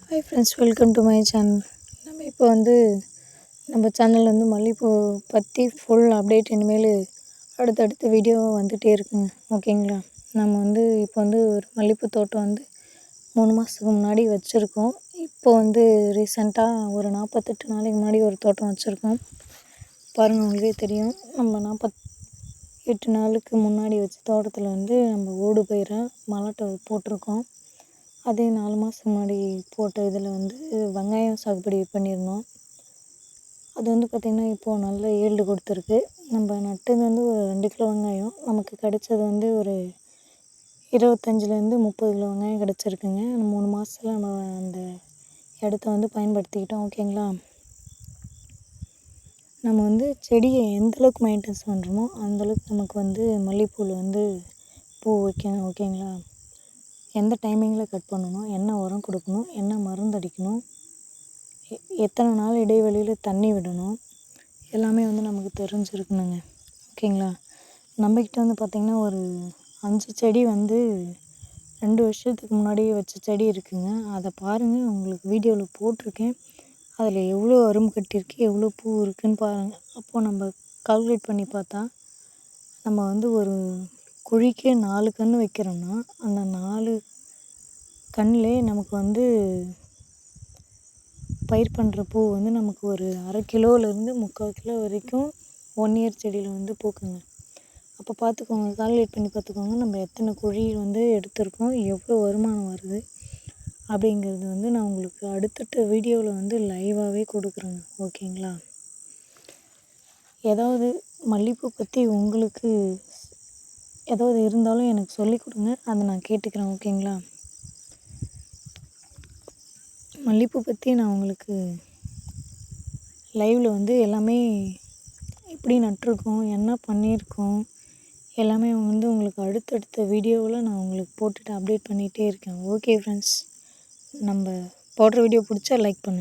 Hi friends, welcome to my channel. நம்ம இப்போ நம்ம சேனலில் மல்லிகைப்பூ பற்றி ஃபுல் அப்டேட் இனிமேல் அடுத்தடுத்த வீடியோ வந்துகிட்டே இருக்குங்க. ஓகேங்களா? நம்ம இப்போ ஒரு மல்லிகைப்பூ தோட்டம் 3 மாதத்துக்கு முன்னாடி வச்சுருக்கோம். இப்போ ரீசெண்டாக ஒரு 48 நாளைக்கு முன்னாடி ஒரு தோட்டம் வச்சுருக்கோம். பாருங்கள், உங்களுக்கே தெரியும். நம்ம 48 நாளுக்கு முன்னாடி வச்ச தோட்டத்தில் நம்ம ஓடு பயிரை மல்லாட்டை போட்டிருக்கோம். அதே 4 மாதத்துக்கு முன்னாடி போட்ட இதில் வெங்காயம் சாகுபடி பண்ணியிருந்தோம். அது பார்த்திங்கன்னா இப்போது நல்ல ஈல்டு கொடுத்துருக்கு. நம்ம நட்டது ஒரு 2 கிலோ வெங்காயம், நமக்கு கிடைச்சது ஒரு 25லேருந்து 30 கிலோ வெங்காயம் கிடச்சிருக்குங்க. 3 மாதத்தில் நம்ம அந்த இடத்த பயன்படுத்திக்கிட்டோம். ஓகேங்களா? நம்ம செடியை எந்தளவுக்கு மெயின்டெனன்ஸ் பண்ணுறோமோ அந்தளவுக்கு நமக்கு மல்லிகைப்பூவில் பூ வைக்கணும். ஓகேங்களா? எந்த டைமிங்கில் கட் பண்ணணும், என்ன உரம் கொடுக்கணும், என்ன மருந்து அடிக்கணும், எத்தனை நாள் இடைவெளியில் தண்ணி விடணும், எல்லாமே நமக்கு தெரிஞ்சிருக்கணுங்க. ஓகேங்களா? நம்மக்கிட்ட பார்த்திங்கன்னா ஒரு 5 செடி 2 வருஷத்துக்கு முன்னாடியே வச்ச செடி இருக்குதுங்க. அதை பாருங்கள், உங்களுக்கு வீடியோவில் போட்டிருக்கேன். அதில் எவ்வளோ அரும்பு கட்டியிருக்கு, எவ்வளோ பூ இருக்குதுன்னு பாருங்கள். அப்போது நம்ம கால்குலேட் பண்ணி பார்த்தா நம்ம ஒரு குழிக்கு 4 கன்று வைக்கிறோன்னா அந்த 4 கன்றுலே நமக்கு பயிர் பண்ணுற பூ நமக்கு ஒரு 1/2 கிலோலேருந்து 3/4 கிலோ வரைக்கும் 1 இயர் செடியில் பூக்குங்க. அப்போ பார்த்துக்கோங்க, கால்குலேட் பண்ணி பார்த்துக்கோங்க, நம்ம எத்தனை குழி எடுத்திருக்கோம், எவ்வளோ வருமானம் வருது அப்படிங்கிறது நான் உங்களுக்கு அடுத்தடுத்த வீடியோவில் லைவாகவே கொடுக்குறேங்க. ஓகேங்களா? ஏதாவது மல்லிகைப்பூ பற்றி உங்களுக்கு ஏதாவது இருந்தாலும் எனக்கு சொல்லிக் கொடுங்க, அதை நான் கேட்டுக்கிறேன். ஓகேங்களா? மல்லிகைப்பூ பற்றி நான் உங்களுக்கு லைவில் எல்லாமே எப்படி நட்டிருக்கோம், என்ன பண்ணியிருக்கோம், எல்லாமே உங்களுக்கு அடுத்தடுத்த வீடியோவில் நான் உங்களுக்கு போட்டுட்டு அப்டேட் பண்ணிகிட்டே இருக்கேன். ஓகே ஃப்ரெண்ட்ஸ், நம்ம போடுற வீடியோ பிடிச்சா லைக் பண்ணுங்கள்.